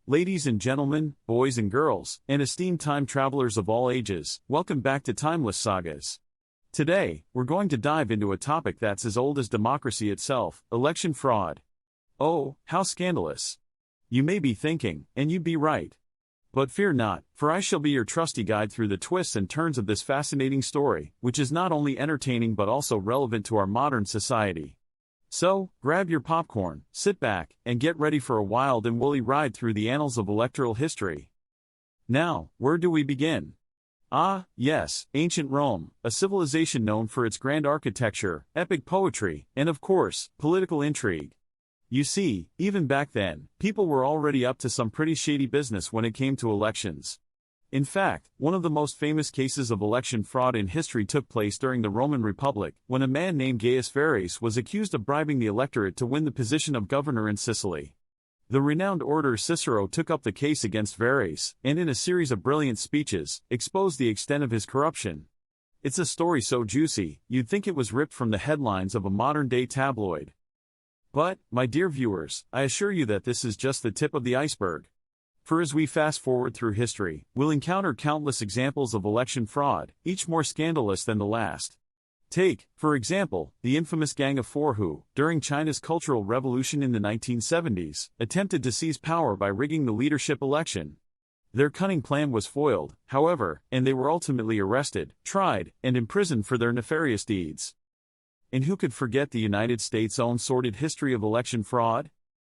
Ladies and gentlemen, boys and girls, and esteemed time travelers of all ages, welcome back to Timeless Sagas. Today, we're going to dive into a topic that's as old as democracy itself, election fraud. Oh, how scandalous! You may be thinking, and you'd be right. But fear not, for I shall be your trusty guide through the twists and turns of this fascinating story, which is not only entertaining but also relevant to our modern society. So, grab your popcorn, sit back, and get ready for a wild and woolly ride through the annals of electoral history. Now, where do we begin? Ah, yes, ancient Rome, a civilization known for its grand architecture, epic poetry, and of course, political intrigue. You see, even back then, people were already up to some pretty shady business when it came to elections. In fact, one of the most famous cases of election fraud in history took place during the Roman Republic, when a man named Gaius Verres was accused of bribing the electorate to win the position of governor in Sicily. The renowned orator Cicero took up the case against Verres, and in a series of brilliant speeches, exposed the extent of his corruption. It's a story so juicy, you'd think it was ripped from the headlines of a modern-day tabloid. But, my dear viewers, I assure you that this is just the tip of the iceberg. For as we fast forward through history, we'll encounter countless examples of election fraud, each more scandalous than the last. Take, for example, the infamous Gang of Four who, during China's Cultural Revolution in the 1970s, attempted to seize power by rigging the leadership election. Their cunning plan was foiled, however, and they were ultimately arrested, tried, and imprisoned for their nefarious deeds. And who could forget the United States' own sordid history of election fraud?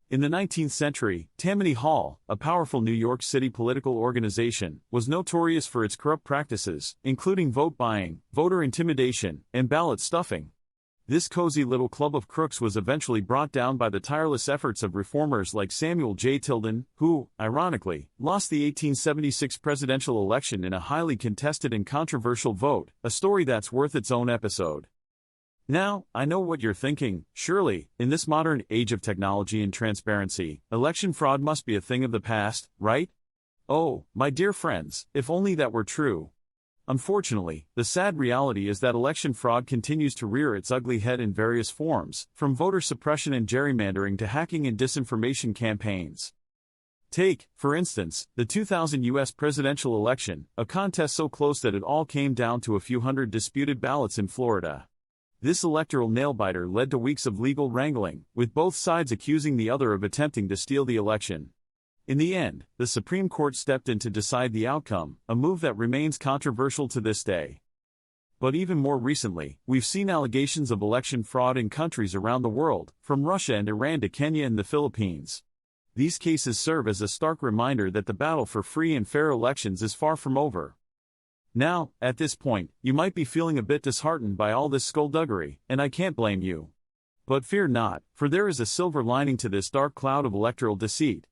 In the 19th century, Tammany Hall, a powerful New York City political organization, was notorious for its corrupt practices, including vote buying, voter intimidation, and ballot stuffing. This cozy little club of crooks was eventually brought down by the tireless efforts of reformers like Samuel J. Tilden, who, ironically, lost the 1876 presidential election in a highly contested and controversial vote, a story that's worth its own episode. Now, I know what you're thinking, surely, in this modern age of technology and transparency, election fraud must be a thing of the past, right? Oh, my dear friends, if only that were true. Unfortunately, the sad reality is that election fraud continues to rear its ugly head in various forms, from voter suppression and gerrymandering to hacking and disinformation campaigns. Take, for instance, the 2000 U.S. presidential election, a contest so close that it all came down to a few hundred disputed ballots in Florida. This electoral nail-biter led to weeks of legal wrangling, with both sides accusing the other of attempting to steal the election. In the end, the Supreme Court stepped in to decide the outcome, a move that remains controversial to this day. But even more recently, we've seen allegations of election fraud in countries around the world, from Russia and Iran to Kenya and the Philippines. These cases serve as a stark reminder that the battle for free and fair elections is far from over. Now, at this point, you might be feeling a bit disheartened by all this skullduggery, and I can't blame you. But fear not, for there is a silver lining to this dark cloud of electoral deceit.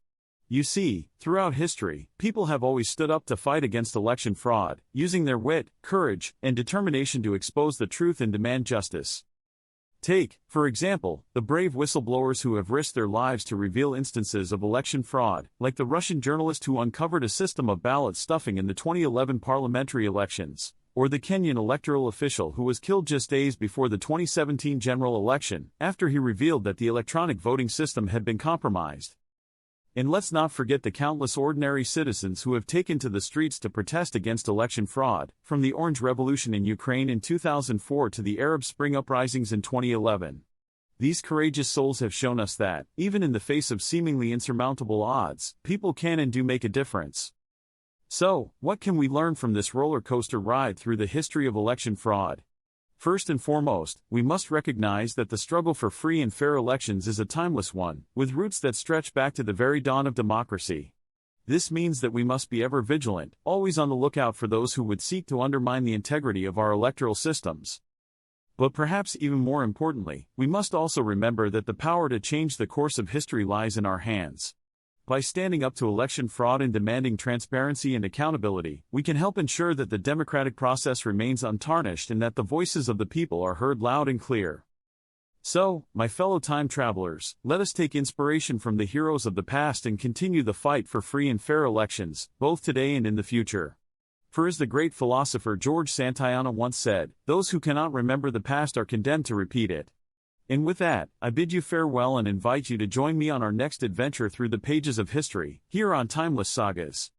You see, throughout history, people have always stood up to fight against election fraud, using their wit, courage, and determination to expose the truth and demand justice. Take, for example, the brave whistleblowers who have risked their lives to reveal instances of election fraud, like the Russian journalist who uncovered a system of ballot stuffing in the 2011 parliamentary elections, or the Kenyan electoral official who was killed just days before the 2017 general election, after he revealed that the electronic voting system had been compromised. And let's not forget the countless ordinary citizens who have taken to the streets to protest against election fraud, from the Orange Revolution in Ukraine in 2004 to the Arab Spring uprisings in 2011. These courageous souls have shown us that, even in the face of seemingly insurmountable odds, people can and do make a difference. So, what can we learn from this roller coaster ride through the history of election fraud? First and foremost, we must recognize that the struggle for free and fair elections is a timeless one, with roots that stretch back to the very dawn of democracy. This means that we must be ever vigilant, always on the lookout for those who would seek to undermine the integrity of our electoral systems. But perhaps even more importantly, we must also remember that the power to change the course of history lies in our hands. By standing up to election fraud and demanding transparency and accountability, we can help ensure that the democratic process remains untarnished and that the voices of the people are heard loud and clear. So, my fellow time travelers, let us take inspiration from the heroes of the past and continue the fight for free and fair elections, both today and in the future. For as the great philosopher George Santayana once said, those who cannot remember the past are condemned to repeat it. And with that, I bid you farewell and invite you to join me on our next adventure through the pages of history, here on Timeless Sagas.